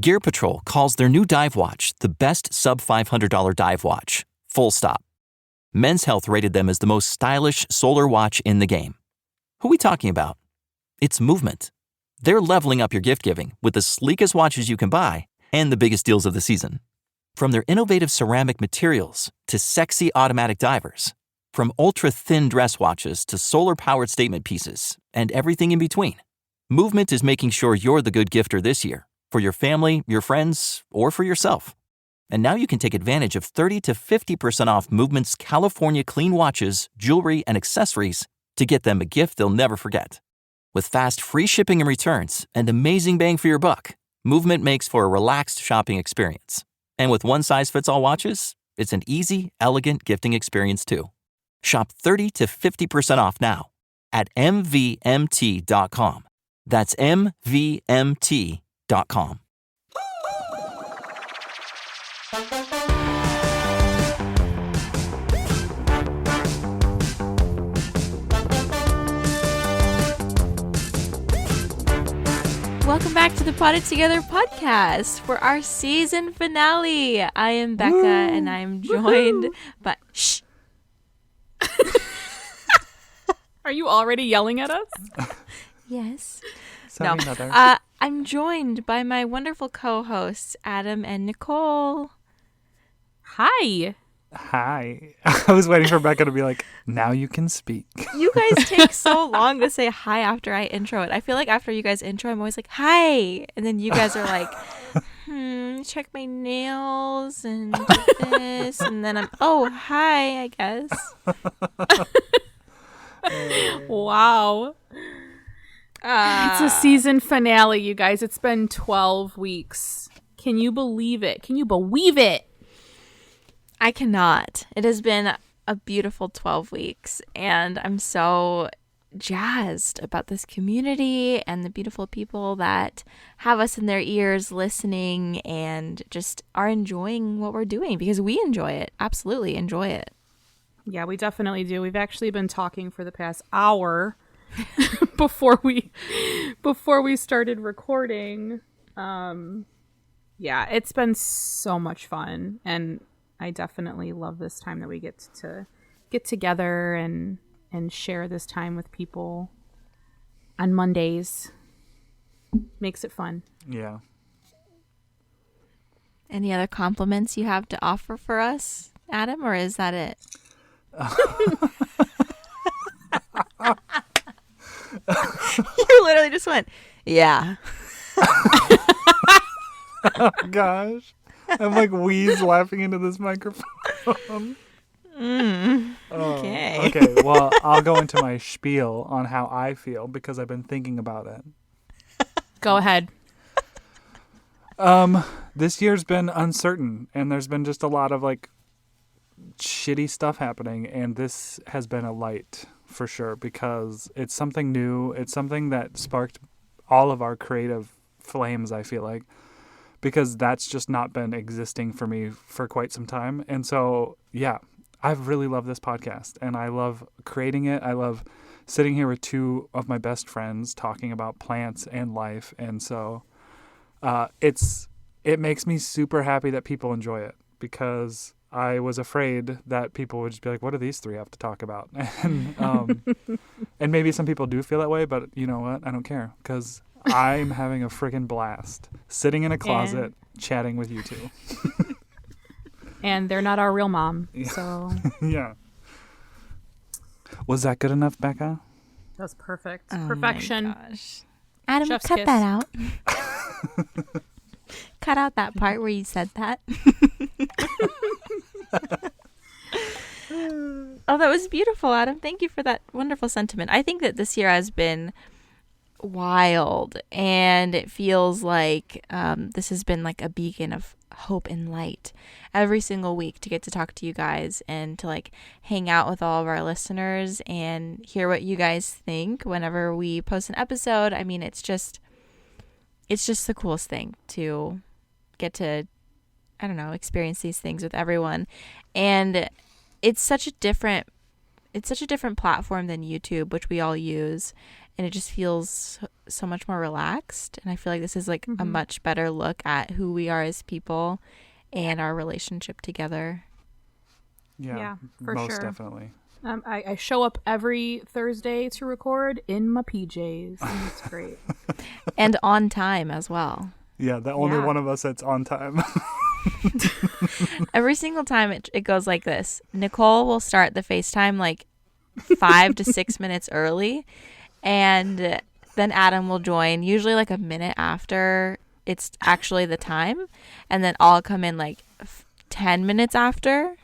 Gear Patrol calls their new dive watch the best sub-$500 dive watch. Full stop. Men's Health rated them as the most stylish solar watch in the game. Who are we talking about? It's Movement. They're leveling up your gift giving with the sleekest watches you can buy and the biggest deals of the season. From their innovative ceramic materials to sexy automatic divers, from ultra-thin dress watches to solar-powered statement pieces, and everything in between, Movement is making sure you're the good gifter this year for your family, your friends, or for yourself. And now you can take advantage of 30 to 50% off Movement's California clean watches, jewelry, and accessories to get them a gift they'll never forget. With fast, free shipping and returns and amazing bang for your buck, Movement makes for a relaxed shopping experience. And with one-size-fits-all watches, it's an easy, elegant gifting experience too. Shop 30 to 50% off now at MVMT.com. That's MVMT.com. Welcome back to the Potted Together podcast for our season finale. I am Becca and I'm joined by... Shh. Are you already yelling at us? Yes. Sorry, No. Mother. I'm joined by my wonderful co-hosts, Adam and Nicole. Hi. Hi. I was waiting for Becca to be like, now you can speak. You guys take so long to say hi after I intro it. I feel like after you guys intro, I'm always like, hi. And then you guys are like, check my nails and do this. And then I'm, oh, hi, I guess. Wow. It's a season finale, you guys. It's been 12 weeks. Can you believe it? Can you believe it? I cannot. It has been a beautiful 12 weeks, and I'm so jazzed about this community and the beautiful people that have us in their ears listening and just are enjoying what we're doing because we enjoy it. Absolutely enjoy it. Yeah, we definitely do. We've actually been talking for the past hour before we started recording. Yeah, it's been so much fun, and I definitely love this time that we get to get together and share this time with people on Mondays. Makes it fun. Yeah. Any other compliments you have to offer for us, Adam, or is that it? You literally just went, yeah. Oh, gosh. I'm like wheeze laughing into this microphone. Okay. Okay, well, I'll go into my spiel on how I feel because I've been thinking about it. Go ahead. This year's been uncertain, and there's been just a lot of like shitty stuff happening, and this has been a light for sure because it's something new. It's something that sparked all of our creative flames, I feel like, because that's just not been existing for me for quite some time. And so, yeah, I've really loved this podcast, and I love creating it. I love sitting here with two of my best friends talking about plants and life, and so it makes me super happy that people enjoy it because I was afraid that people would just be like, what do these three have to talk about? And and maybe some people do feel that way, but you know what? I don't care because I'm having a freaking blast sitting in a closet chatting with you two. And they're not our real mom, so... Yeah. Was that good enough, Becca? That's perfect. Oh Perfection. my gosh. Adam, Chef's cut kiss. that out. Cut out that part where you said that. Oh, that was beautiful, Adam. Thank you for that wonderful sentiment. I think that this year has been wild, and it feels like this has been like a beacon of hope and light every single week to get to talk to you guys and to like hang out with all of our listeners and hear what you guys think whenever we post an episode. I mean, it's just the coolest thing to get to, I don't know, experience these things with everyone. And it's such a different platform than YouTube, which we all use. and it just feels so much more relaxed. And I feel like this is like a much better look at who we are as people and our relationship together. Yeah, for most sure. definitely. I show up every Thursday to record in my PJs, and it's great. And on time as well. Yeah, the only Yeah. one of us that's on time. Every single time it goes like this. Nicole will start the FaceTime like 5 to 6 minutes early, and then Adam will join usually like a minute after it's actually the time, and then I'll come in like 10 minutes after.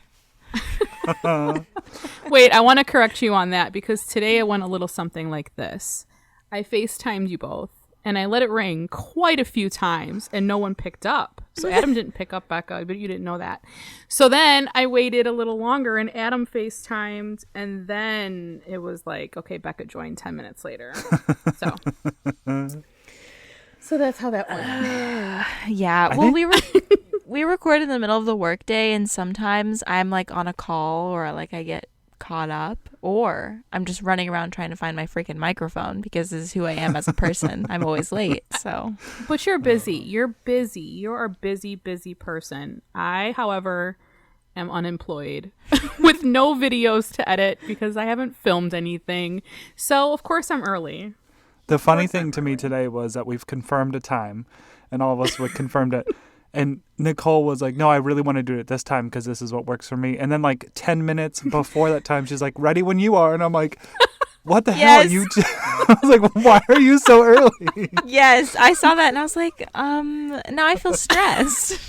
Wait, I want to correct you on that because today it went a little something like this. I FaceTimed you both and I let it ring quite a few times and no one picked up. So Adam didn't pick up, Becca, but you didn't know that. So then I waited a little longer and Adam FaceTimed, and then it was like, okay, Becca joined 10 minutes later. So that's how that went. Yeah, well, we record in the middle of the workday, and sometimes I'm like on a call or like I get caught up, or I'm just running around trying to find my freaking microphone because this is who I am as a person. I'm always late, so. But you're busy. You're busy. You're a busy, busy person. I, however, am unemployed with no videos to edit because I haven't filmed anything. So, of course, I'm early. The funny thing to me today was that we've confirmed a time, and all of us would confirmed it. And Nicole was like, no, I really want to do it this time because this is what works for me. And then like 10 minutes before that time, she's like, ready when you are. And I'm like, what the hell? Yes. I was like, why are you so early? Yes, I saw that and I was like, now I feel stressed.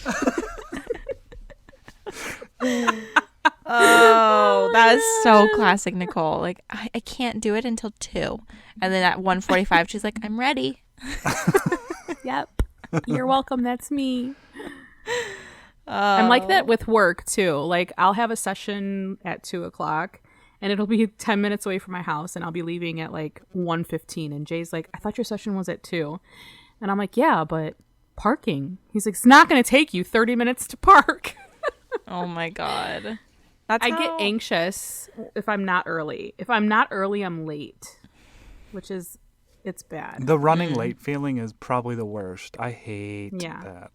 Oh, that is so classic Nicole. Like, I can't do it until 2. And then at 1:45, she's like, I'm ready. Yep. You're welcome. That's me. I'm like that with work too. Like I'll have a session at 2:00 and it'll be 10 minutes away from my house and I'll be leaving at like 1:15. And Jay's like, I thought your session was at 2. And I'm like, yeah, but parking. He's like, it's not going to take you 30 minutes to park. Oh my God. I get anxious if I'm not early. If I'm not early, I'm late, it's bad. The running late feeling is probably the worst. I hate Yeah. that.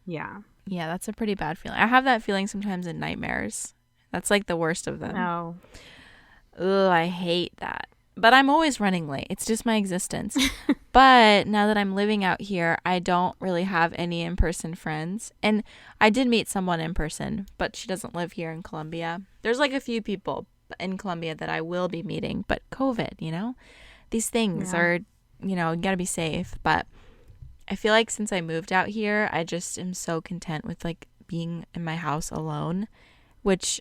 Yeah. Yeah, that's a pretty bad feeling. I have that feeling sometimes in nightmares. That's like the worst of them. No. Ugh, I hate that. But I'm always running late. It's just my existence. But now that I'm living out here, I don't really have any in-person friends. And I did meet someone in person, but she doesn't live here in Columbia. There's like a few people in Columbia that I will be meeting, but COVID, these things are, you gotta be safe. But I feel like since I moved out here, I just am so content with like being in my house alone, which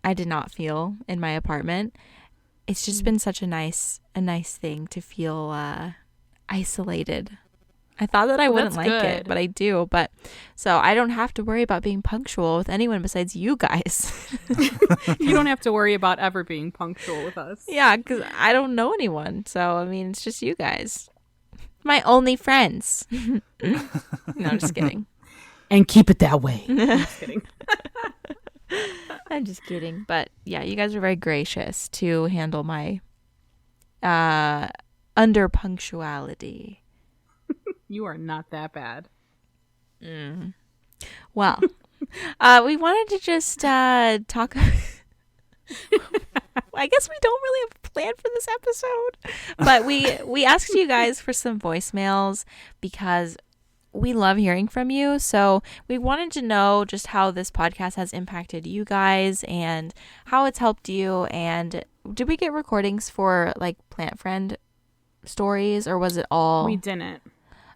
I did not feel in my apartment. It's just been such a nice thing to feel isolated. I thought that I wouldn't that's like it, good. but I do. But so I don't have to worry about being punctual with anyone besides you guys. You don't have to worry about ever being punctual with us. Yeah, because I don't know anyone. So, I mean, it's just you guys. My only friends. No, I'm just kidding. And keep it that way. I'm just kidding. I'm just kidding. But yeah, you guys are very gracious to handle my under punctuality. You are not that bad. Well, we wanted to just talk. I guess we don't really have a plan for this episode, but we asked you guys for some voicemails because we love hearing from you. So we wanted to know just how this podcast has impacted you guys and how it's helped you. And did we get recordings for like Plant Friend stories, or was it all? We didn't.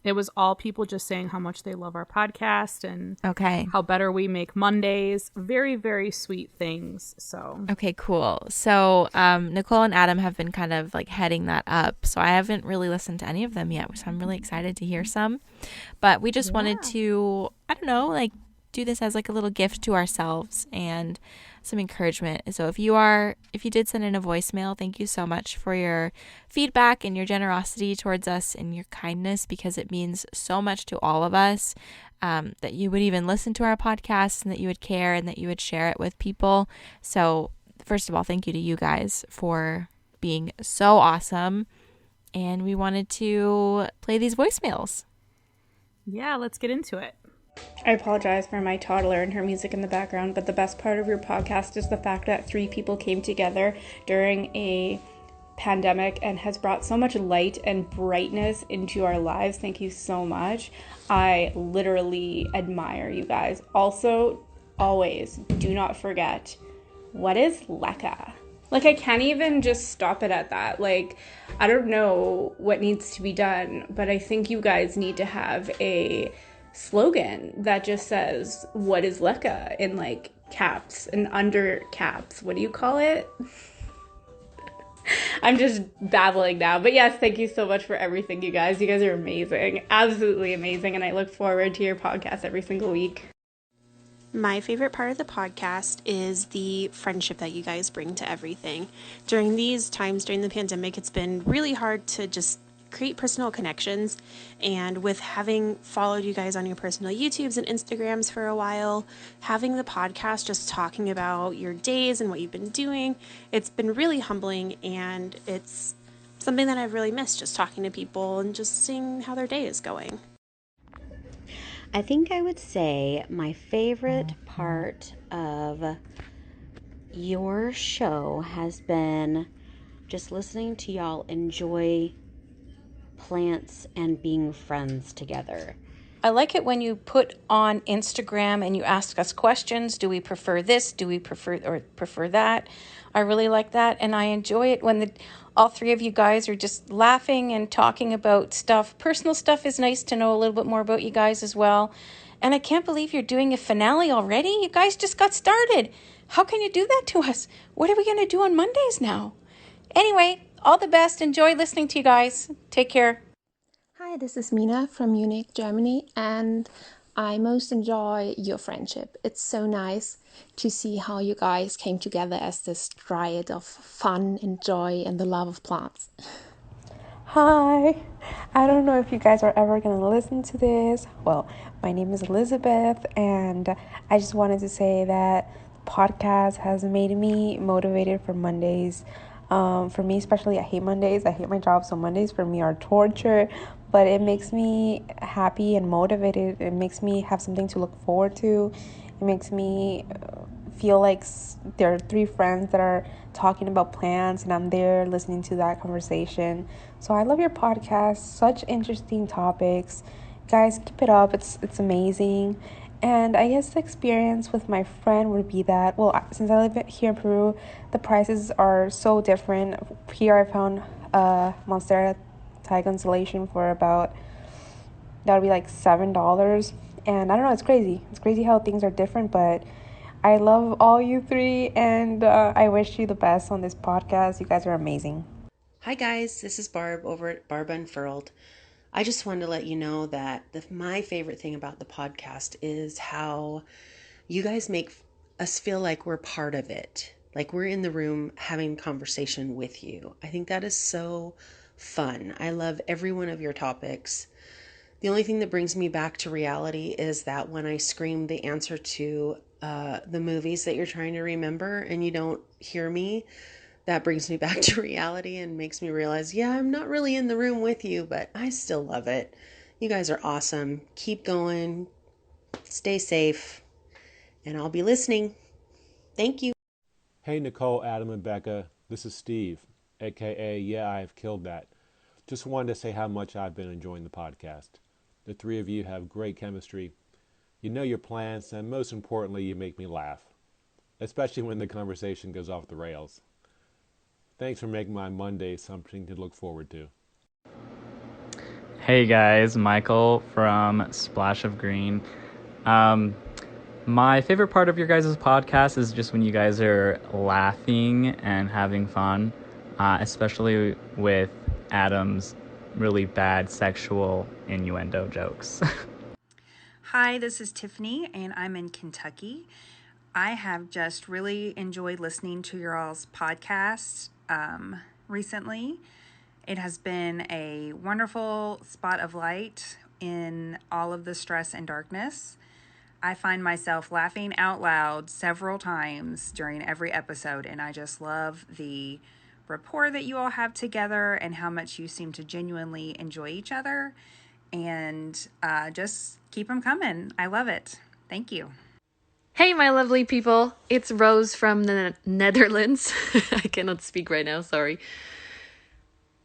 It was all people just saying how much they love our podcast and Okay. how better we make Mondays. Very, very sweet things. So Okay, cool. So Nicole and Adam have been kind of like heading that up. So I haven't really listened to any of them yet, so I'm really excited to hear some. But we just wanted to, I don't know, like do this as like a little gift to ourselves and some encouragement. So if you did send in a voicemail, thank you so much for your feedback and your generosity towards us and your kindness, because it means so much to all of us, that you would even listen to our podcast and that you would care and that you would share it with people. So first of all, thank you to you guys for being so awesome and we wanted to play these voicemails. Yeah, let's get into it. I apologize for my toddler and her music in the background, but the best part of your podcast is the fact that 3 people came together during a pandemic and has brought so much light and brightness into our lives. Thank you so much. I literally admire you guys. Also, always do not forget, what is LECA? Like, I can't even just stop it at that. Like, I don't know what needs to be done, but I think you guys need to have a slogan that just says, what is LECA, in like caps and under caps. What do you call it? I'm just babbling now. But yes, thank you so much for everything, you guys. You guys are amazing. Absolutely amazing. And I look forward to your podcast every single week. My favorite part of the podcast is the friendship that you guys bring to everything. During these times, during the pandemic, it's been really hard to just create personal connections. And with having followed you guys on your personal YouTubes and Instagrams for a while, having the podcast just talking about your days and what you've been doing, it's been really humbling, and it's something that I've really missed, just talking to people and just seeing how their day is going. I think I would say my favorite part of your show has been just listening to y'all enjoy plants and being friends together. I like it when you put on Instagram and you ask us questions. Do we prefer this? Do we prefer that? I really like that. And I enjoy it when all 3 of you guys are just laughing and talking about stuff. Personal stuff is nice to know a little bit more about you guys as well. And I can't believe you're doing a finale already. You guys just got started. How can you do that to us? What are we going to do on Mondays now? Anyway, all the best. Enjoy listening to you guys. Take care. Hi, this is Mina from Munich, Germany, and I most enjoy your friendship. It's so nice to see how you guys came together as this triad of fun and joy and the love of plants. Hi, I don't know if you guys are ever going to listen to this. Well, my name is Elizabeth, and I just wanted to say that the podcast has made me motivated for Mondays. For me especially, I hate Mondays. I hate my job, so Mondays for me are torture, but it makes me happy and motivated. It makes me have something to look forward to. It makes me feel like there are 3 friends that are talking about plants, and I'm there listening to that conversation. So I love your podcast. Such interesting topics. Guys, keep it up. It's amazing. And I guess the experience with my friend would be that, well, since I live here in Peru, the prices are so different. Here I found a Monstera Tiger Constellation for about, that would be like $7. And I don't know, it's crazy. It's crazy how things are different, but I love all you 3, and I wish you the best on this podcast. You guys are amazing. Hi guys, this is Barb over at Barb Unfurled. I just wanted to let you know that my favorite thing about the podcast is how you guys make us feel like we're part of it. Like we're in the room having conversation with you. I think that is so fun. I love every one of your topics. The only thing that brings me back to reality is that when I scream the answer to the movies that you're trying to remember and you don't hear me, that brings me back to reality and makes me realize, yeah, I'm not really in the room with you, but I still love it. You guys are awesome. Keep going. Stay safe. And I'll be listening. Thank you. Hey, Nicole, Adam, and Becca. This is Steve, a.k.a. Yeah, I've Killed That. Just wanted to say how much I've been enjoying the podcast. The 3 of you have great chemistry. You know your plans, and most importantly, you make me laugh, especially when the conversation goes off the rails. Thanks for making my Monday something to look forward to. Hey guys, Michael from Splash of Green. My favorite part of your guys' podcast is just when you guys are laughing and having fun, especially with Adam's really bad sexual innuendo jokes. Hi, this is Tiffany, and I'm in Kentucky. I have just really enjoyed listening to your all's podcasts recently. It has been a wonderful spot of light in all of the stress and darkness. I find myself laughing out loud several times during every episode, and I just love the rapport that you all have together and how much you seem to genuinely enjoy each other. And just keep them coming. I love it. Thank you. Hey, my lovely people. It's Rose from the Netherlands. I cannot speak right now, sorry.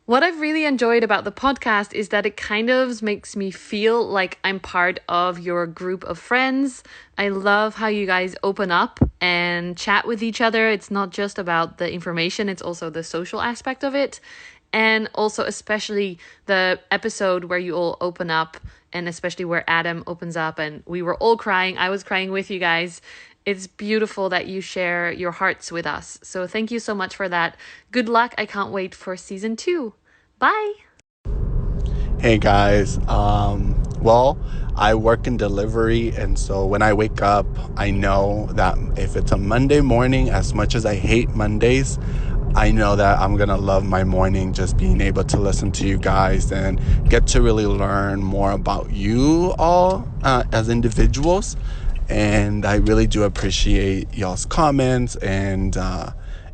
What I've really enjoyed about the podcast is that it kind of makes me feel like I'm part of your group of friends. I love how you guys open up and chat with each other. It's not just about the information, it's also the social aspect of it. And also especially the episode where you all open up, and especially where Adam opens up and we were all crying. I was crying with you guys. It's beautiful that you share your hearts with us. So thank you so much for that. Good luck. I can't wait for season 2. Bye. Hey guys. Well, I work in delivery, and so when I wake up, I know that if it's a Monday morning, as much as I hate Mondays, I know that I'm going to love my morning just being able to listen to you guys and get to really learn more about you all as individuals. And I really do appreciate y'all's comments and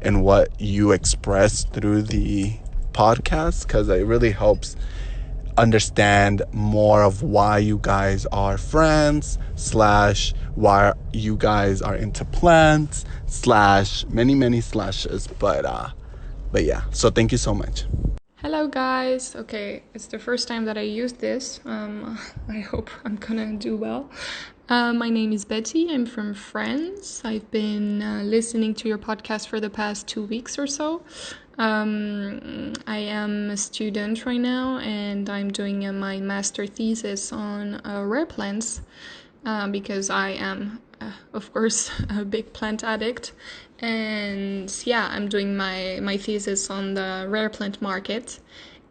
what you express through the podcast, because it really helps understand more of why you guys are friends / why you guys are into plants / many slashes, but yeah, so thank you so much. Hello guys. Okay, it's the first time that I used this. I hope I'm gonna do well. My name is Betty. I'm from France. I've been listening to your podcast for the past 2 weeks or so. I am a student right now, and I'm doing my master thesis on rare plants because I am, of course, a big plant addict. And yeah, I'm doing my thesis on the rare plant market.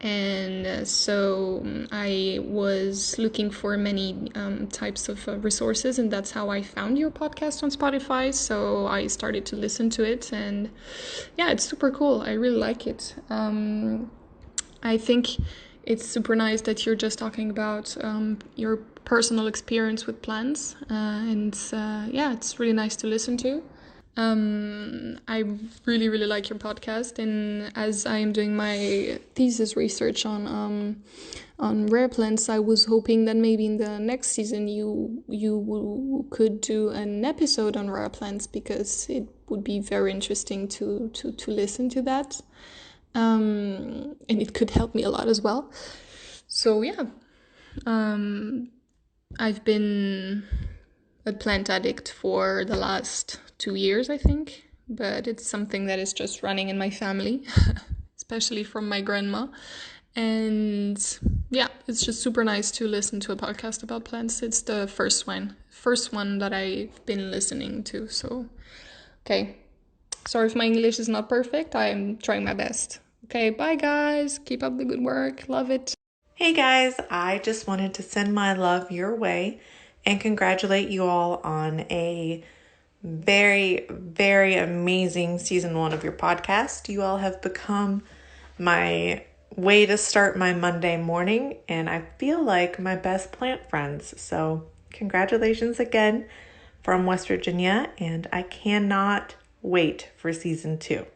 And so I was looking for many types of resources, and that's how I found your podcast on Spotify. So I started to listen to it, and yeah, it's super cool. I really like it. I think it's super nice that you're just talking about your personal experience with plants, and yeah, it's really nice to listen to. I really like your podcast, and as I am doing my thesis research on rare plants, I was hoping that maybe in the next season you could do an episode on rare plants, because it would be very interesting to listen to that, and it could help me a lot as well. So yeah, I've been a plant addict for the last 2 years, I think, but it's something that is just running in my family, especially from my grandma. And yeah, it's just super nice to listen to a podcast about plants. It's the first one that I've been listening to. So, okay. Sorry if my English is not perfect. I'm trying my best. Okay, bye guys. Keep up the good work. Love it. Hey guys, I just wanted to send my love your way and congratulate you all on a very, very amazing season 1 of your podcast. You all have become my way to start my Monday morning, and I feel like my best plant friends. So congratulations again from West Virginia, and I cannot wait for season 2.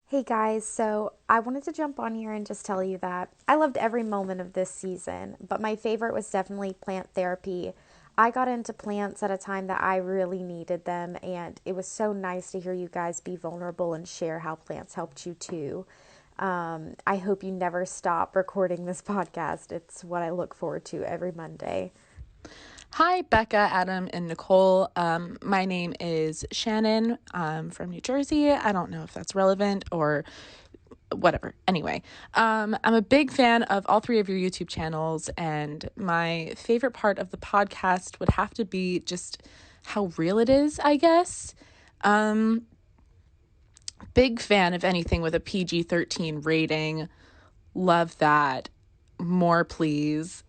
Hey guys, so I wanted to jump on here and just tell you that I loved every moment of this season, but my favorite was definitely plant therapy. I got into plants at a time that I really needed them, and it was so nice to hear you guys be vulnerable and share how plants helped you too. I hope you never stop recording this podcast. It's what I look forward to every Monday. Hi, Becca, Adam, and Nicole. My name is Shannon. I'm from New Jersey. I don't know if that's relevant or whatever. Anyway, I'm a big fan of all 3 of your YouTube channels, and my favorite part of the podcast would have to be just how real it is, I guess. Big fan of anything with a PG-13 rating. Love that. More, please.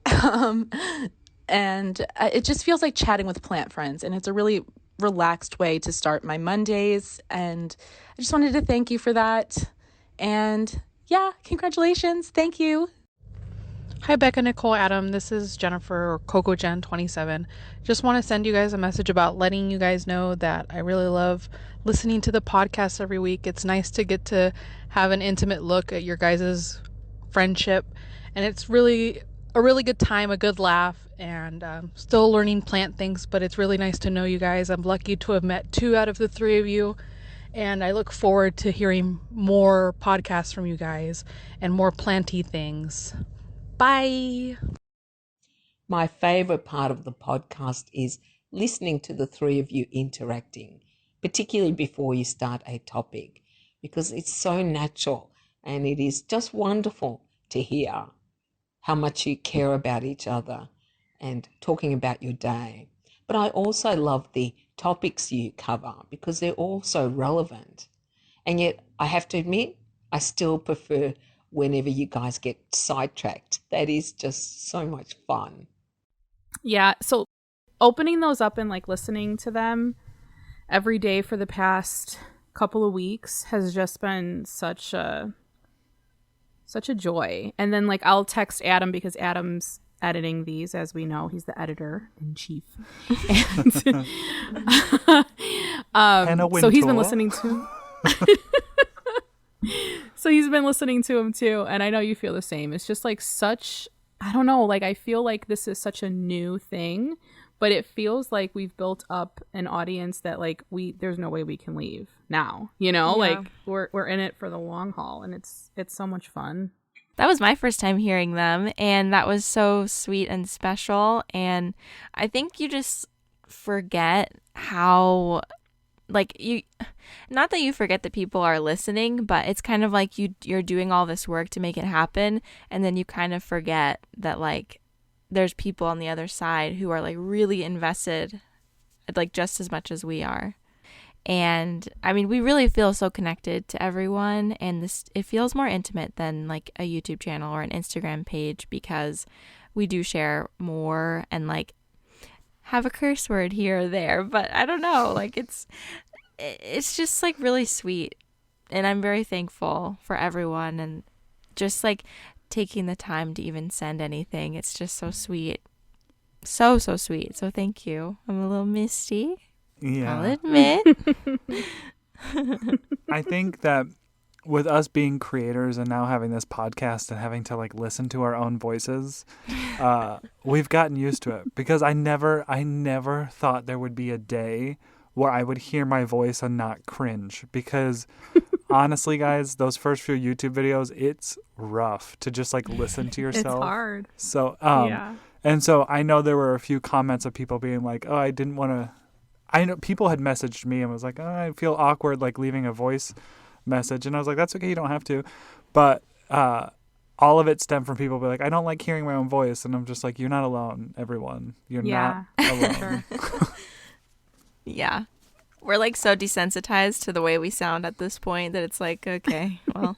And it just feels like chatting with plant friends, and it's a really relaxed way to start my Mondays, and I just wanted to thank you for that. And yeah, congratulations. Thank you. Hi, Becca, Nicole, Adam. This is Jennifer, or CocoJen27. Just want to send you guys a message about letting you guys know that I really love listening to the podcast every week. It's nice to get to have an intimate look at your guys' friendship, and it's really a really good time, a good laugh, and still learning plant things, but it's really nice to know you guys. I'm lucky to have met 2 out of the 3 of you, and I look forward to hearing more podcasts from you guys and more planty things. Bye. My favorite part of the podcast is listening to the 3 of you interacting, particularly before you start a topic, because it's so natural and it is just wonderful to hear how much you care about each other and talking about your day. But I also love the topics you cover because they're all so relevant. And yet I have to admit, I still prefer whenever you guys get sidetracked. That is just so much fun. Yeah, so opening those up and like listening to them every day for the past couple of weeks has just been such a joy. And then like I'll text Adam because Adam's editing these, as we know. He's the editor in chief. And so he's been listening to So he's been listening to him too, and I know you feel the same. It's just like such, I don't know, like I feel like this is such a new thing, but it feels like we've built up an audience that like there's no way we can leave now, you know? Yeah. Like we're in it for the long haul, and it's so much fun. That was my first time hearing them, and that was so sweet and special. And I think you just forget how, like, not that you forget that people are listening, but it's kind of like you're doing all this work to make it happen, and then you kind of forget that, like, there's people on the other side who are, like, really invested, like, just as much as we are. And I mean, we really feel so connected to everyone, and it feels more intimate than like a YouTube channel or an Instagram page, because we do share more and like have a curse word here or there, but I don't know, like it's just like really sweet, and I'm very thankful for everyone, and just like taking the time to even send anything. It's just so sweet, so sweet. So thank you. I'm a little misty. Yeah. I'll admit. I think that with us being creators and now having this podcast and having to like listen to our own voices, we've gotten used to it, because I never thought there would be a day where I would hear my voice and not cringe, because honestly, guys, those first few YouTube videos, it's rough to just like listen to yourself. It's hard. So, yeah. And so I know there were a few comments of people being like, "Oh, I didn't want to." I know people had messaged me and was like, "Oh, I feel awkward like leaving a voice message," and I was like, "That's okay, you don't have to." But all of it stemmed from people being like, "I don't like hearing my own voice," and I'm just like, "You're not alone, everyone. You're not alone." Yeah. We're like so desensitized to the way we sound at this point that it's like, okay, well,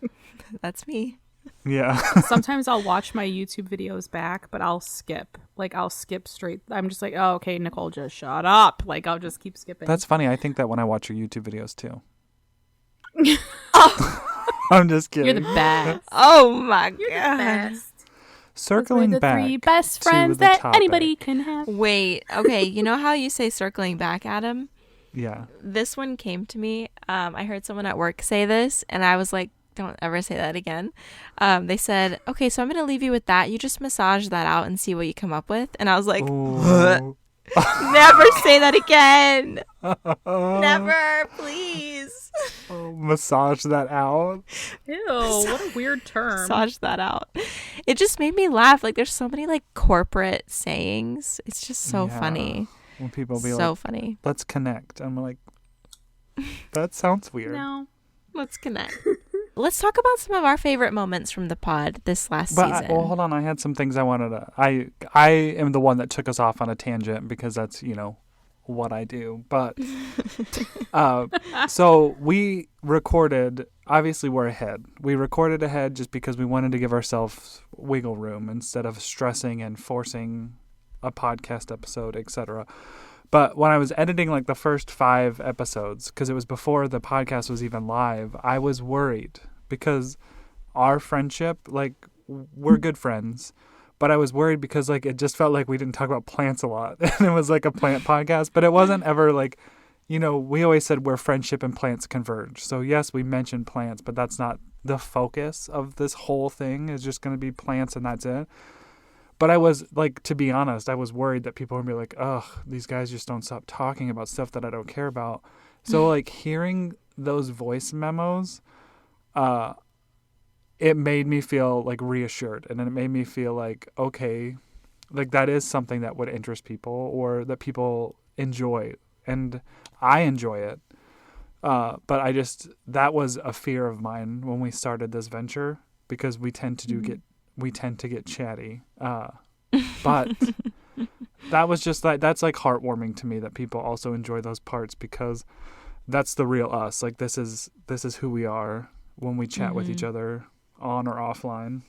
that's me. Yeah. Sometimes I'll watch my YouTube videos back, but I'll skip straight. I'm just like, "Oh, okay, Nicole, just shut up." Like I'll just keep skipping. That's funny. I think that when I watch your YouTube videos too. I'm just kidding. You're the best. Oh my You're god. the best. Circling We're the back 3 best to friends the that topic. anybody can have. Wait, okay, you know how you say circling back, Adam? Yeah. This one came to me. I heard someone at work say this, and I was like, don't ever say that again. They said, "Okay, so I'm going to leave you with that. You just massage that out and see what you come up with." And I was like, what? Never say that again. Never, please. Massage that out. Ew, what a weird term. Massage that out. It just made me laugh. Like, there's so many like corporate sayings. It's just so Yeah. funny. When people be so like, funny. "Let's connect." I'm like, that sounds weird. No. Let's connect. Let's talk about some of our favorite moments from the pod this last season. Well, hold on. I had some things I wanted to. I am the one that took us off on a tangent because that's, what I do. But so we recorded. Obviously, we're ahead. We recorded ahead just because we wanted to give ourselves wiggle room instead of stressing and forcing a podcast episode, etc. But when I was editing like the first 5 episodes, because it was before the podcast was even live, I was worried because our friendship, like, we're good friends, But I was worried because like it just felt like we didn't talk about plants a lot. And it was like a plant podcast, but it wasn't ever like, you know, we always said where friendship and plants converge. So yes, we mentioned plants, but that's not the focus of this whole thing. Is just going to be plants and that's it. But I was like, to be honest, I was worried that people would be like, ugh, these guys just don't stop talking about stuff that I don't care about. So like hearing those voice memos, it made me feel like reassured, and then it made me feel like, okay, like that is something that would interest people or that people enjoy, and I enjoy it. But that was a fear of mine when we started this venture, because we tend to get chatty. But that was just like, that's like heartwarming to me that people also enjoy those parts, because that's the real us. Like this is who we are when we chat with each other on or offline.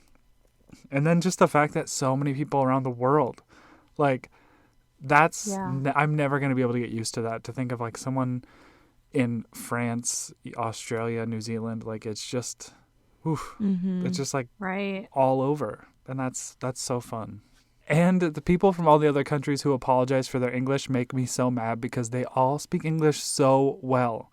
And then just the fact that so many people around the world, like that's, I'm never going to be able to get used to that, to think of like someone in France, Australia, New Zealand, like it's just, it's just like all over. And that's so fun. And the people from all the other countries who apologize for their English make me so mad, because they all speak English so well.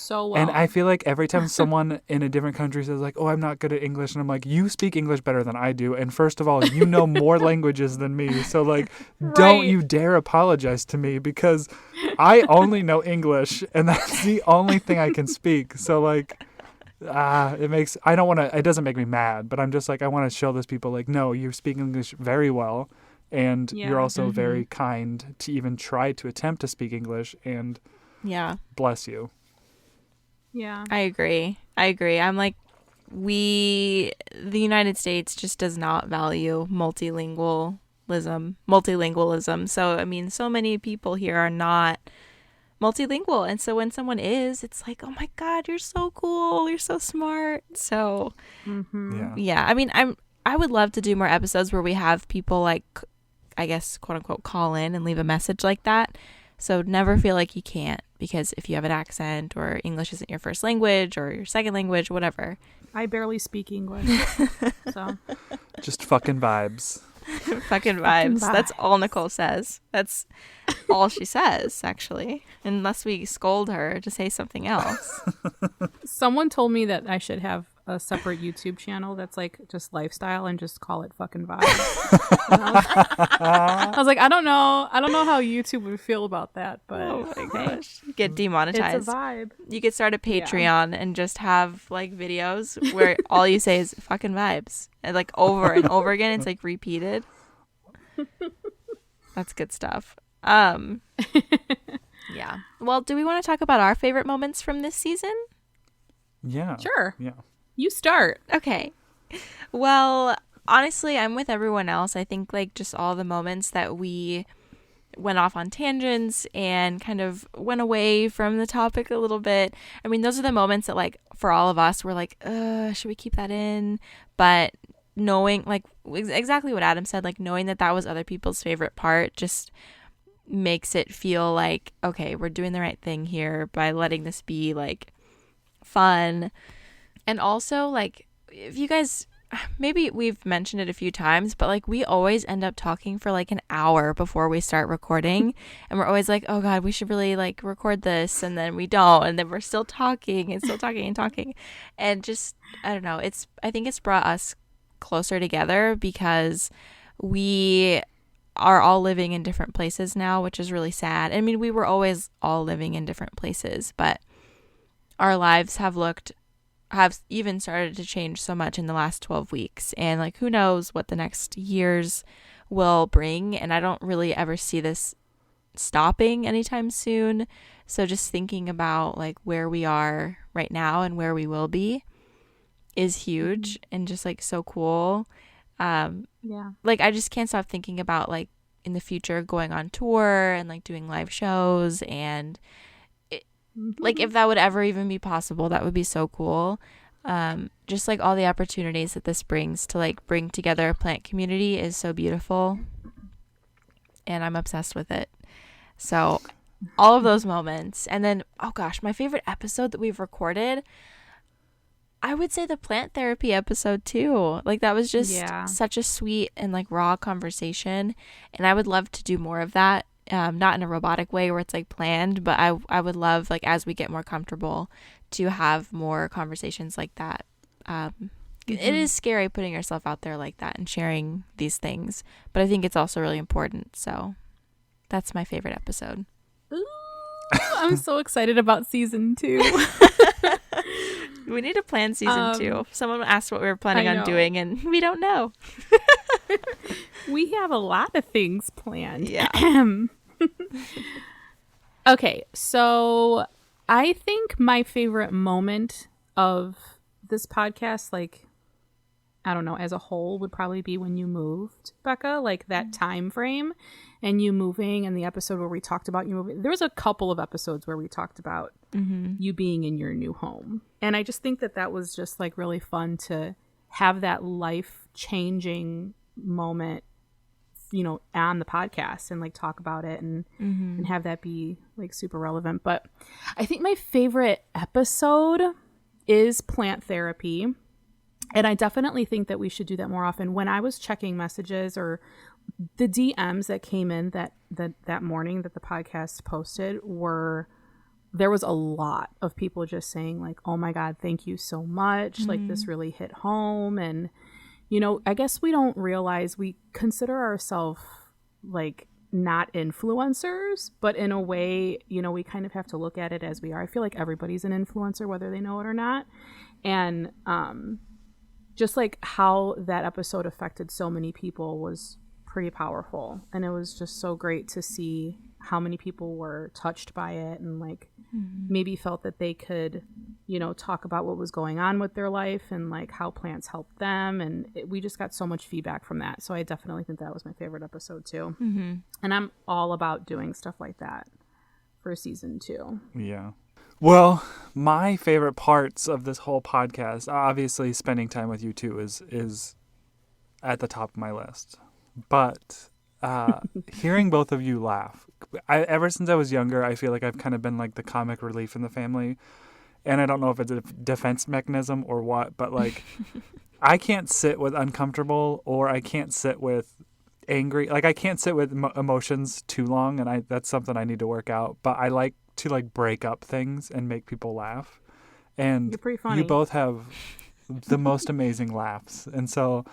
And I feel like every time someone in a different country says like, oh, I'm not good at English, and I'm like, you speak English better than I do. And first of all, you know more languages than me. So like, don't you dare apologize to me, because I only know English and that's the only thing I can speak. So like, it doesn't make me mad, but I'm just like, I want to show those people like, no, you speak English very well. And you're also very kind to even try to attempt to speak English, and bless you. Yeah. I agree. I'm like, the United States just does not value multilingualism. So, I mean, so many people here are not multilingual. And so when someone is, it's like, oh my God, you're so cool. You're so smart. So, yeah. I mean, I would love to do more episodes where we have people like, I guess, quote unquote, call in and leave a message like that. So never feel like you can't, because if you have an accent or English isn't your first language or your second language, whatever. I barely speak English. So just fucking vibes. Fucking vibes. That's all Nicole says. That's all she says, actually. Unless we scold her to say something else. Someone told me that I should have a separate YouTube channel that's like just lifestyle and just call it fucking vibes. I was like, I don't know how YouTube would feel about that, but oh my gosh, get demonetized. It's a vibe. You could start a Patreon and just have like videos where all you say is fucking vibes, and like over and over again. It's like repeated. That's good stuff. Yeah. Well, do we want to talk about our favorite moments from this season? Yeah. Sure. Yeah. You start. Okay. Well, honestly, I'm with everyone else. I think like just all the moments that we went off on tangents and kind of went away from the topic a little bit. I mean, those are the moments that like for all of us, we're like, should we keep that in? But knowing like exactly what Adam said, like knowing that was other people's favorite part just makes it feel like, okay, we're doing the right thing here by letting this be like fun. And also, like, if you guys, maybe we've mentioned it a few times, but like we always end up talking for like an hour before we start recording. And we're always like, oh God, we should really like record this. And then we don't. And then we're still talking and still talking and talking. And just, I don't know, I think it's brought us closer together, because we are all living in different places now, which is really sad. I mean, we were always all living in different places, but our lives have even started to change so much in the last 12 weeks. And like, who knows what the next years will bring. And I don't really ever see this stopping anytime soon. So just thinking about like where we are right now and where we will be is huge and just like so cool. Like I just can't stop thinking about like in the future going on tour and like doing live shows, and like if that would ever even be possible, that would be so cool. Just like all the opportunities that this brings to like bring together a plant community is so beautiful, and I'm obsessed with it. So all of those moments. And then, oh gosh, my favorite episode that we've recorded, I would say the plant therapy episode too. Like that was just Yeah. such a sweet and like raw conversation, and I would love to do more of that. Not in a robotic way where it's like planned, but I would love, like, as we get more comfortable, to have more conversations like that. It is scary putting yourself out there like that and sharing these things, but I think it's also really important. So that's my favorite episode. I'm so excited about season 2. We need to plan season 2. Someone asked what we were planning I on know. doing, and we don't know. We have a lot of things planned. Yeah. Okay, so I think my favorite moment of this podcast, like, I don't know, as a whole, would probably be when you moved, Becca, like that time frame and you moving, and the episode where we talked about you moving. There was a couple of episodes where we talked about you being in your new home. And I just think that that was just like really fun to have that life-changing moment, you know, on the podcast and like talk about it and have that be like super relevant. But I think my favorite episode is plant therapy. And I definitely think that we should do that more often. When I was checking messages or the DMs that came in that morning that the podcast posted, there was a lot of people just saying like, oh my God, thank you so much. Like this really hit home. And, you know, I guess we don't realize we consider ourselves like not influencers, but in a way, you know, we kind of have to look at it as we are. I feel like everybody's an influencer, whether they know it or not. And just like how that episode affected so many people was pretty powerful. And it was just so great to see how many people were touched by it and like maybe felt that they could, you know, talk about what was going on with their life and like how plants helped them. And we just got so much feedback from that. So I definitely think that was my favorite episode too. And I'm all about doing stuff like that for season 2. Yeah. Well, my favorite parts of this whole podcast, obviously spending time with you two is at the top of my list. But hearing both of you laugh, ever since I was younger, I feel like I've kind of been like the comic relief in the family. And I don't know if it's a defense mechanism or what, but like I can't sit with uncomfortable or I can't sit with angry. Like I can't sit with emotions too long, and that's something I need to work out. But I like to like break up things and make people laugh. And you're pretty funny. You both have the most amazing laughs. And so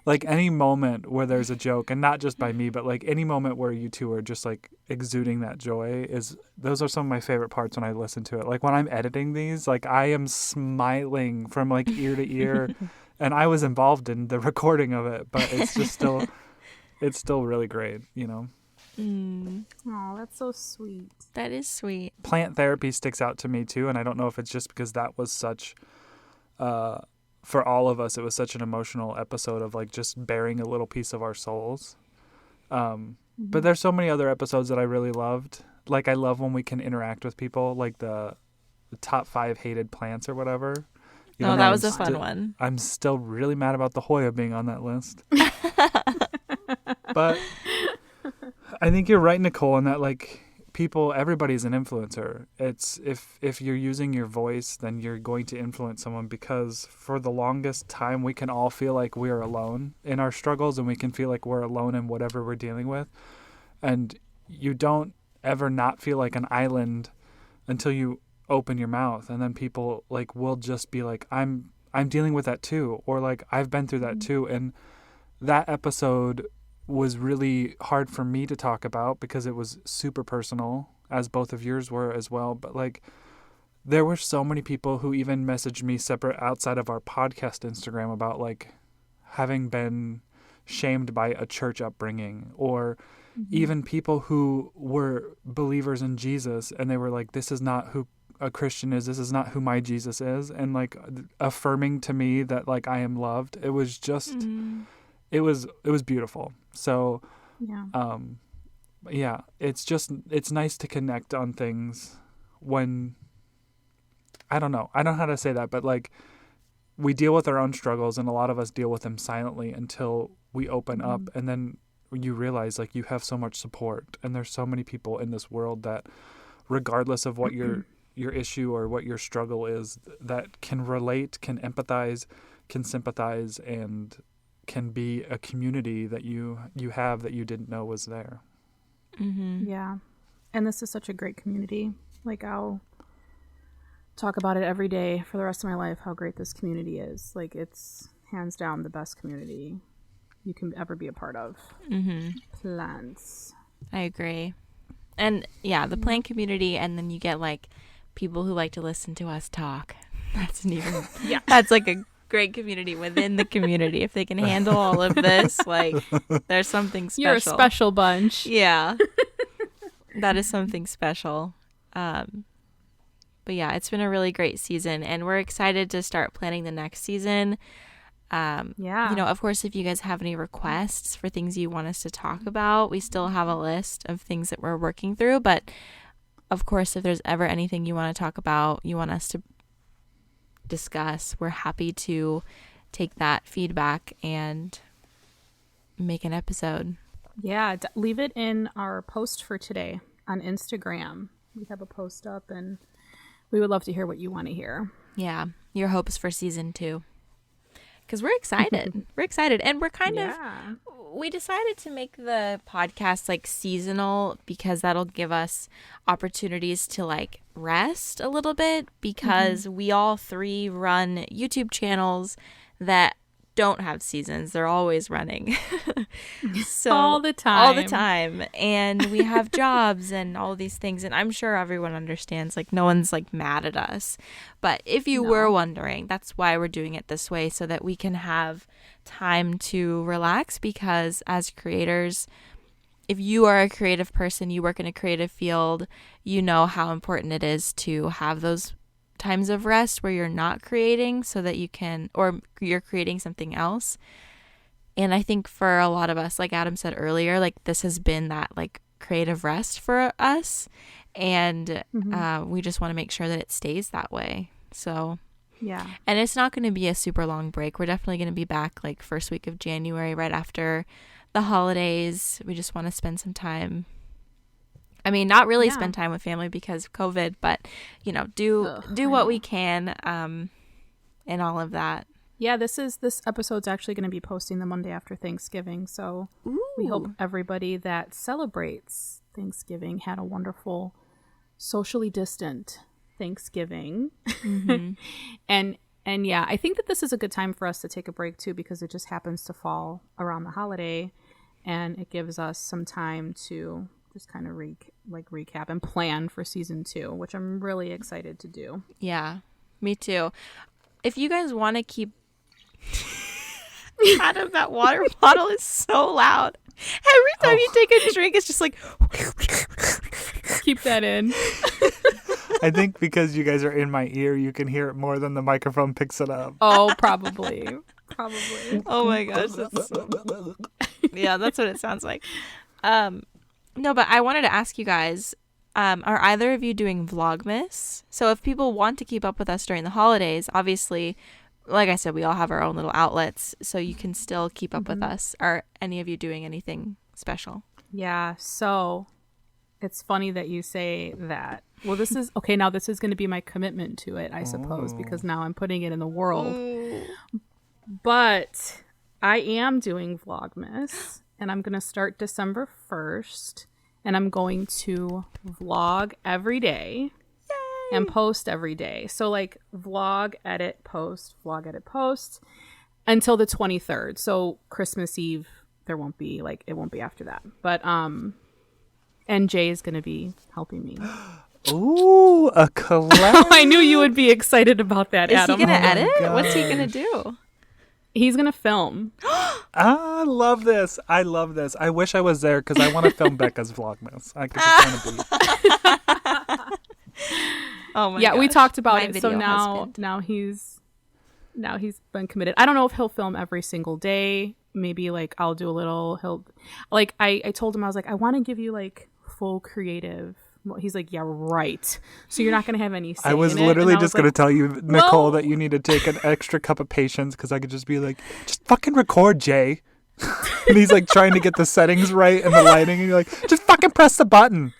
like any moment where there's a joke, and not just by me, but like any moment where you two are just like exuding that joy, those are some of my favorite parts when I listen to it. Like when I'm editing these, like I am smiling from like ear to ear, and I was involved in the recording of it, but it's just still, it's still really great, you know? Oh, that's so sweet. That is sweet. Plant therapy sticks out to me too, and I don't know if it's just because that was such, for all of us, it was such an emotional episode of like just bearing a little piece of our souls. But there's so many other episodes that I really loved. Like I love when we can interact with people, like the top 5 hated plants or whatever. Oh, that was a fun one. I'm still really mad about the Hoya being on that list. But I think you're right, Nicole, in that like everybody's an influencer. It's if you're using your voice, then you're going to influence someone, because for the longest time we can all feel like we're alone in our struggles, and we can feel like we're alone in whatever we're dealing with. And you don't ever not feel like an island until you open your mouth, and then people like will just be like, I'm dealing with that too, or like I've been through that too. And that episode was really hard for me to talk about because it was super personal, as both of yours were as well. But like there were so many people who even messaged me separate outside of our podcast Instagram about like having been shamed by a church upbringing, or even people who were believers in Jesus, and they were like, this is not who a Christian is, this is not who my Jesus is, and like affirming to me that like I am loved. It was just it was beautiful. So yeah, it's nice to connect on things when I don't know how to say that, but like we deal with our own struggles, and a lot of us deal with them silently until we open up, and then you realize like you have so much support, and there's so many people in this world that regardless of what you're your issue or what your struggle is, that can relate, can empathize, can sympathize, and can be a community that you have that you didn't know was there. Mm-hmm. Yeah. And this is such a great community. Like, I'll talk about it every day for the rest of my life, how great this community is. Like, it's hands down the best community you can ever be a part of. Mm-hmm. Plants. I agree. And yeah, the plant community, and then you get like people who like to listen to us talk. That's even that's like a great community within the community. If they can handle all of this, like, there's something special. You're a special bunch. Yeah. That is something special. But yeah, it's been a really great season, and we're excited to start planning the next season. You know, of course, if you guys have any requests for things you want us to talk about, we still have a list of things that we're working through. But of course, if there's ever anything you want to talk about, you want us to discuss, we're happy to take that feedback and make an episode. Yeah, leave it in our post for today on Instagram. We have a post up, and we would love to hear what you want to hear. Yeah, your hopes for season 2. Because we're excited. We're excited. And we're kind of, we decided to make the podcast like seasonal because that'll give us opportunities to like rest a little bit, because we all 3 run YouTube channels that don't have seasons. They're always running. So all the time. And we have jobs and all these things. And I'm sure everyone understands, like, no one's like mad at us. But if you were wondering, that's why we're doing it this way, so that we can have time to relax. Because as creators, if you are a creative person, you work in a creative field, you know how important it is to have those times of rest where you're not creating, so that you can, or you're creating something else. And I think for a lot of us, like Adam said earlier, like, this has been that like creative rest for us, and we just want to make sure that it stays that way. So yeah, and it's not going to be a super long break. We're definitely going to be back like first week of January, right after the holidays. We just want to spend some time, I mean, not really spend time with family because of COVID, but, you know, do what we can, and all of that. Yeah, this episode's actually going to be posting the Monday after Thanksgiving. So we hope everybody that celebrates Thanksgiving had a wonderful, socially distant Thanksgiving. And yeah, I think that this is a good time for us to take a break too, because it just happens to fall around the holiday, and it gives us some time to just kind of recap and plan for season 2, which I'm really excited to do. Yeah, me too. If you guys want to keep Adam, that water bottle is so loud. Every time you take a drink, it's just like keep that in. I think because you guys are in my ear, you can hear it more than the microphone picks it up. Oh, probably. Oh my gosh, yeah, that's what it sounds like. No, but I wanted to ask you guys, are either of you doing Vlogmas? So if people want to keep up with us during the holidays, obviously, like I said, we all have our own little outlets, so you can still keep up with us. Are any of you doing anything special? Yeah, so it's funny that you say that. Well, this is, okay, now this is going to be my commitment to it, I suppose, because now I'm putting it in the world. But I am doing Vlogmas. And I'm going to start December 1st, and I'm going to vlog every day. And post every day. So like vlog, edit, post until the 23rd. So Christmas Eve, it won't be after that. But, and Jay is going to be helping me. Ooh, a collab. I knew you would be excited about that, Adam. Is he going to edit? What's he going to do? He's going to film. I love this. I wish I was there because I want to film Becca's Vlogmas. I could just kind of be. Oh my gosh. We talked about it. So now he's been committed. I don't know if he'll film every single day. Maybe like I'll do a little, I told him, I was like, I want to give you like full creative. Well, he's like, yeah, right. So you're not going to have any say I was in literally it. just going to tell you, Nicole, that you need to take an extra cup of patience, because I could just be like, just fucking record, Jay. And he's like trying to get the settings right and the lighting, and you're like, just fucking press the button.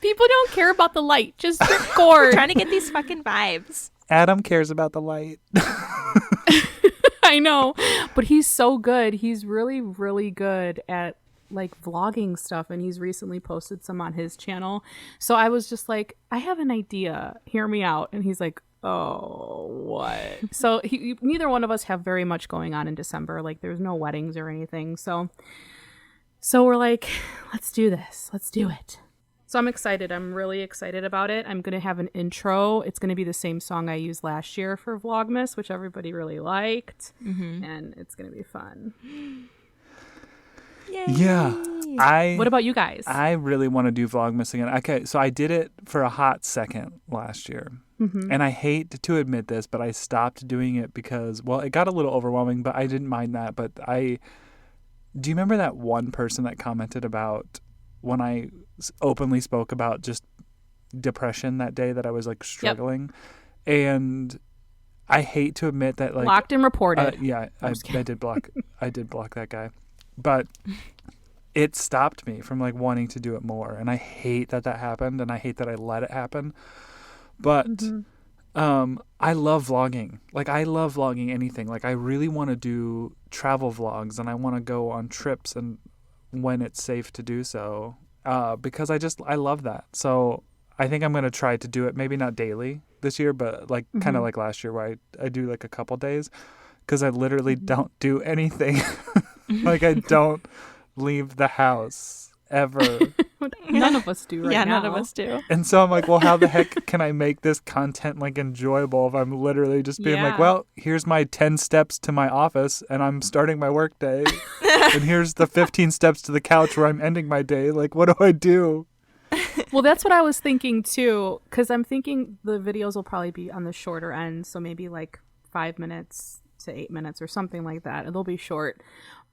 People don't care about the light. Just record. Trying to get these fucking vibes. Adam cares about the light. I know, but he's so good. He's really, really good at like vlogging stuff, and he's recently posted some on his channel. So I was just like, I have an idea. Hear me out. And he's like, oh, what? So neither one of us have very much going on in December. Like there's no weddings or anything. So we're like, let's do this. Let's do it. So I'm excited. I'm really excited about it. I'm going to have an intro. It's going to be the same song I used last year for Vlogmas, which everybody really liked. And it's going to be fun. Yay. Yeah. What about you guys? I really want to do Vlogmas again. Okay, so I did it for a hot second last year. And I hate to admit this, but I stopped doing it because, well, it got a little overwhelming, but I didn't mind that. But do you remember that one person that commented about when I openly spoke about just depression that day that I was like struggling? Yep. And I hate to admit that, like, blocked and reported. I did block. I did block that guy, but it stopped me from like wanting to do it more. And I hate that happened, and I hate that I let it happen. But I love vlogging. Like, I love vlogging anything. Like, I really want to do travel vlogs, and I want to go on trips and when it's safe to do so, because I love that. So I think I'm going to try to do it, maybe not daily this year, but like kind of like last year where I do like a couple days, because I literally don't do anything. Like, I don't leave the house ever. None of us do right now. Yeah, none of us do. And so I'm like, well, how the heck can I make this content like enjoyable if I'm literally just being like, well, here's my 10 steps to my office and I'm starting my work day. And here's the 15 steps to the couch where I'm ending my day. Like, what do I do? Well, that's what I was thinking too, because I'm thinking the videos will probably be on the shorter end. So maybe like 5 minutes to 8 minutes or something like that. It'll be short.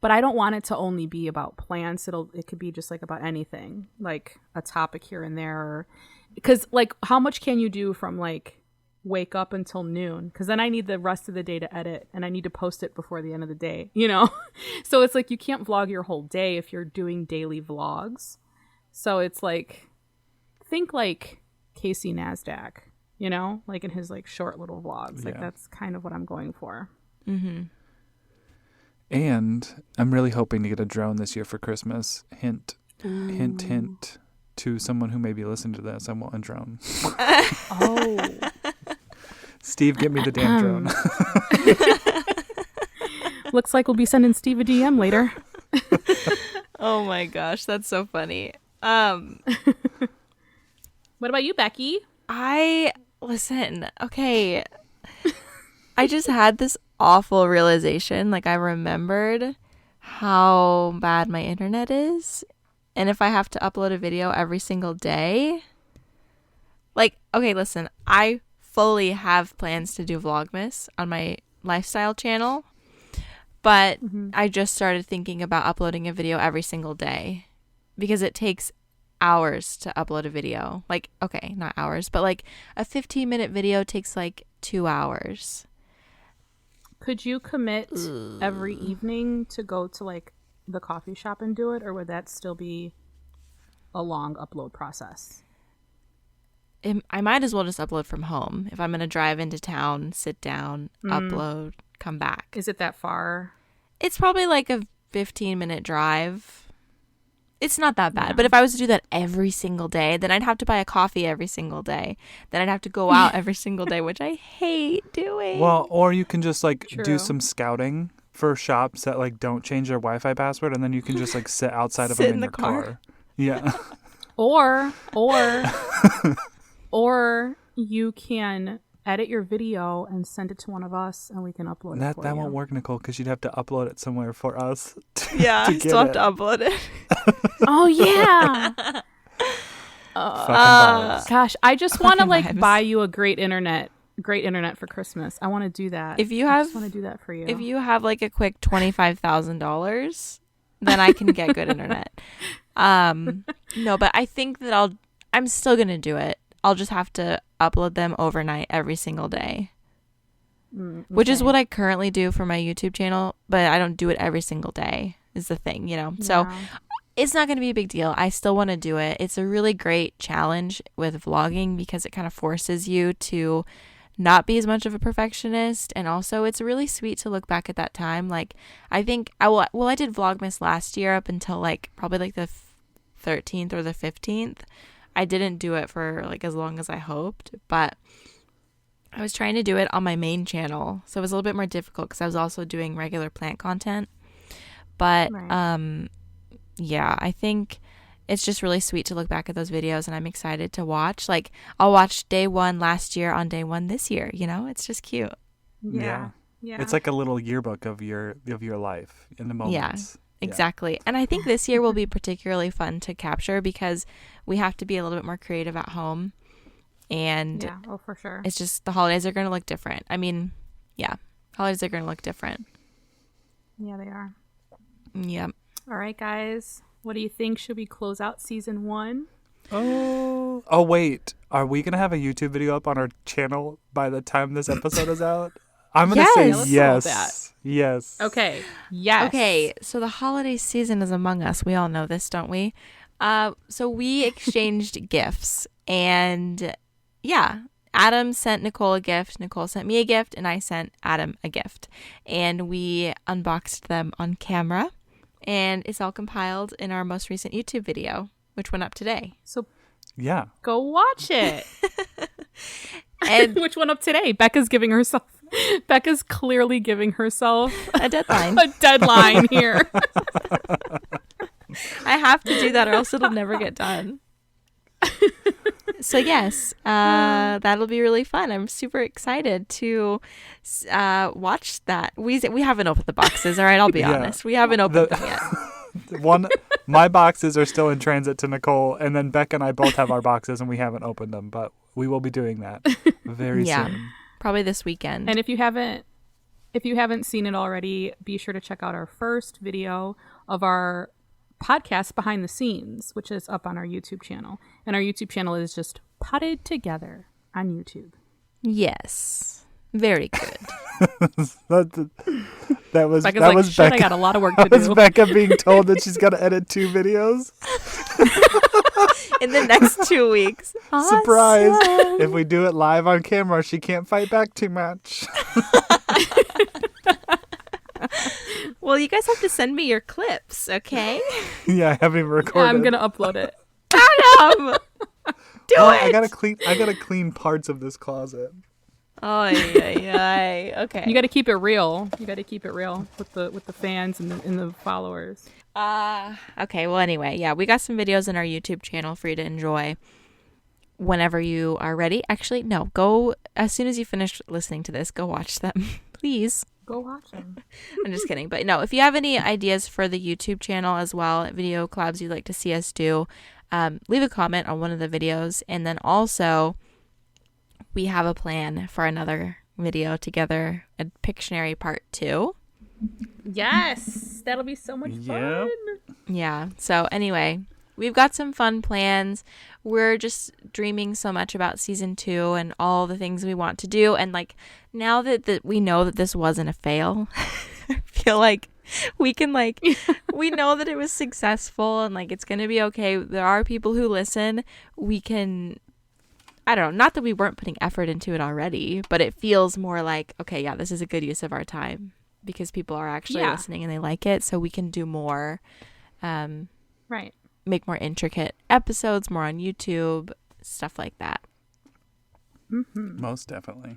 But I don't want it to only be about plants. It could be just like about anything, like a topic here and there. Because like, how much can you do from like wake up until noon? Because then I need the rest of the day to edit, and I need to post it before the end of the day, you know? So it's like, you can't vlog your whole day if you're doing daily vlogs. So it's like, think like Casey Nasdaq, you know, like in his like short little vlogs. Like, that's kind of what I'm going for. And I'm really hoping to get a drone this year for Christmas. Hint, hint, hint to someone who maybe listened to this. I want a drone. Oh. Steve, get me the damn drone. Looks like we'll be sending Steve a DM later. Oh my gosh, that's so funny. What about you, Becky? Listen, okay. I just had this awful realization. Like, I remembered how bad my internet is, and if I have to upload a video every single day, like, okay, listen, I fully have plans to do Vlogmas on my lifestyle channel, but I just started thinking about uploading a video every single day, because it takes hours to upload a video. Like, okay, not hours, but like a 15-minute video takes like 2 hours. Could you commit every evening to go to like the coffee shop and do it, or would that still be a long upload process? I might as well just upload from home. If I'm going to drive into town, sit down, upload, come back. Is it that far? It's probably like a 15-minute drive. It's not that bad. But if I was to do that every single day, then I'd have to buy a coffee every single day. Then I'd have to go out every single day, which I hate doing. Well, or you can just like do some scouting for shops that like don't change their Wi-Fi password, and then you can just like sit outside of them in your car. Yeah. Or you can edit your video and send it to one of us, and we can upload it for That you. won't work, Nicole, because you'd have to upload it somewhere for us. I still have to upload it. Oh yeah. Gosh, I just want to like buy you a great internet for Christmas. I want to do that. If you I just want to do that for you. If you have like a quick $25,000, then I can get good internet. No, but I think that I'm still gonna do it. I'll just have to upload them overnight every single day. Which is what I currently do for my YouTube channel, but I don't do it every single day is the thing, you know? So It's not going to be a big deal. I still want to do it. It's a really great challenge with vlogging because it kind of forces you to not be as much of a perfectionist. And also it's really sweet to look back at that time. Like, I think I did Vlogmas last year up until like probably like the 13th or the 15th. I didn't do it for like as long as I hoped, but I was trying to do it on my main channel. So it was a little bit more difficult because I was also doing regular plant content. But yeah, I think it's just really sweet to look back at those videos, and I'm excited to watch. Like, I'll watch day 1 last year on day 1 this year, you know? It's just cute. Yeah. It's like a little yearbook of your life in the moments. Yeah, exactly. And I think this year will be particularly fun to capture because we have to be a little bit more creative at home. And yeah, oh, for sure. It's just the holidays are going to look different. I mean, yeah, holidays are going to look different. Yeah, they are. Yep. All right, guys. What do you think? Should we close out season 1? Oh, wait. Are we going to have a YouTube video up on our channel by the time this episode is out? I'm going to say yes. Yes. Okay. Yes. Okay. So the holiday season is among us. We all know this, don't we? So we exchanged gifts, and yeah, Adam sent Nicole a gift, Nicole sent me a gift, and I sent Adam a gift. And we unboxed them on camera, and it's all compiled in our most recent YouTube video, which went up today. So yeah, go watch it. And which went up today? Becca's clearly giving herself a deadline. A deadline here. I have to do that or else it'll never get done. So yes, that'll be really fun. I'm super excited to watch that. We haven't opened the boxes, all right? I'll be honest. We haven't opened them yet. My boxes are still in transit to Nicole, and then Becca and I both have our boxes, and we haven't opened them, but we will be doing that very soon. Probably this weekend. And if you haven't seen it already, be sure to check out our first video of our podcast Behind the Scenes, which is up on our YouTube channel. And our YouTube channel is just Potted Together on YouTube. Yes. Very good. that was Becca. I got a lot of work to do. That was Becca being told that she's got to edit 2 videos in the next 2 weeks. Surprise! Awesome. If we do it live on camera, she can't fight back too much. Well, you guys have to send me your clips, okay? Yeah, I haven't even recorded. I'm gonna upload it. Adam, do it. I gotta clean parts of this closet. Oh yeah. Okay. You got to keep it real. You got to keep it real with the fans and the followers. Okay. Well, anyway, yeah, we got some videos on our YouTube channel for you to enjoy whenever you are ready. Actually, no, go as soon as you finish listening to this. Go watch them, please. Go watch them. I'm just kidding. But no, if you have any ideas for the YouTube channel as well, video collabs you'd like to see us do, leave a comment on one of the videos. And then also, we have a plan for another video together, a Pictionary Part 2. Yes, that'll be so much fun. Yeah. So anyway, we've got some fun plans. We're just dreaming so much about season 2 and all the things we want to do. And like now that we know that this wasn't a fail, I feel like we can we know that it was successful and like it's gonna be okay. There are people who listen. We can, I don't know, not that we weren't putting effort into it already, but it feels more like, okay, yeah, this is a good use of our time because people are actually listening and they like it, so we can do more. Right. Make more intricate episodes, more on YouTube, stuff like that. Mm-hmm. Most definitely.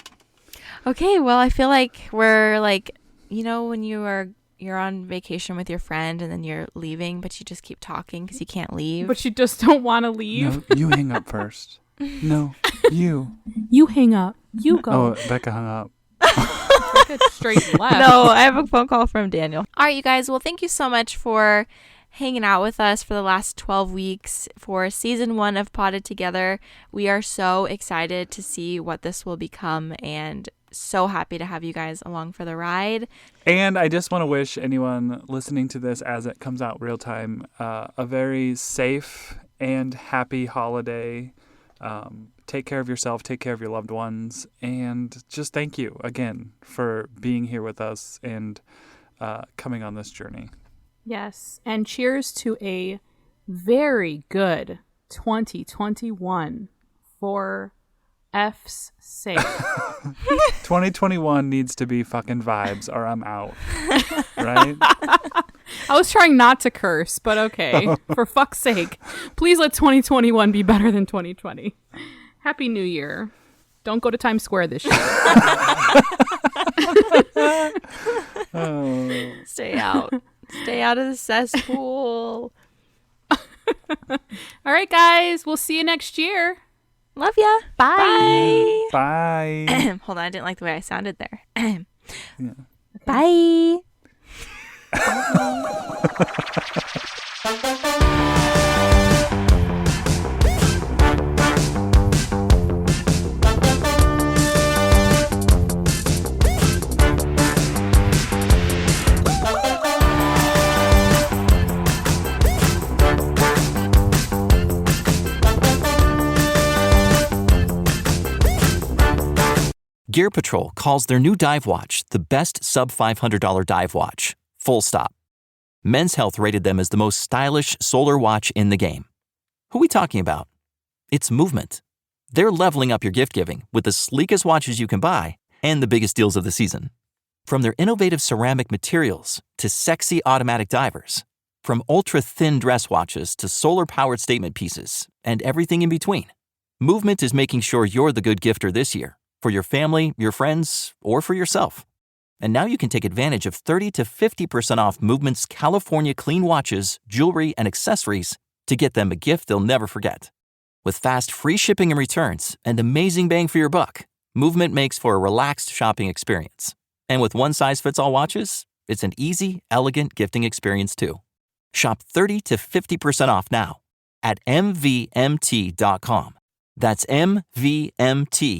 Okay, well, I feel like we're like, you know, when you're on vacation with your friend and then you're leaving, but you just keep talking because you can't leave. But you just don't want to leave. No, you hang up first. No, you. You hang up. You go. Oh, Becca hung up. Becca straight left. No, I have a phone call from Daniel. All right, you guys. Well, thank you so much for hanging out with us for the last 12 weeks for season 1 of Potted Together. We are so excited to see what this will become and so happy to have you guys along for the ride. And I just want to wish anyone listening to this as it comes out real time a very safe and happy holiday. Take care of yourself, take care of your loved ones, and just thank you again for being here with us and coming on this journey. Yes. And cheers to a very good 2021 for F's sake. 2021 needs to be fucking vibes or I'm out. Right? I was trying not to curse, but okay. For fuck's sake. Please let 2021 be better than 2020. Happy New Year. Don't go to Times Square this year. Stay out. Stay out of the cesspool. All right, guys. We'll see you next year. Love ya. Bye. Bye. Hold on. I didn't like the way I sounded there. Yeah. Bye. Gear Patrol calls their new dive watch the best sub-$500 dive watch. Full stop. Men's Health rated them as the most stylish solar watch in the game. Who are we talking about? It's Movement. They're leveling up your gift giving with the sleekest watches you can buy and the biggest deals of the season. From their innovative ceramic materials to sexy automatic divers, from ultra-thin dress watches to solar-powered statement pieces, and everything in between, Movement is making sure you're the good gifter this year for your family, your friends, or for yourself. And now you can take advantage of 30 to 50% off Movement's California clean watches, jewelry, and accessories to get them a gift they'll never forget. With fast, free shipping and returns and amazing bang for your buck, Movement makes for a relaxed shopping experience. And with one-size-fits-all watches, it's an easy, elegant gifting experience too. Shop 30 to 50% off now at MVMT.com. That's MVMT.com.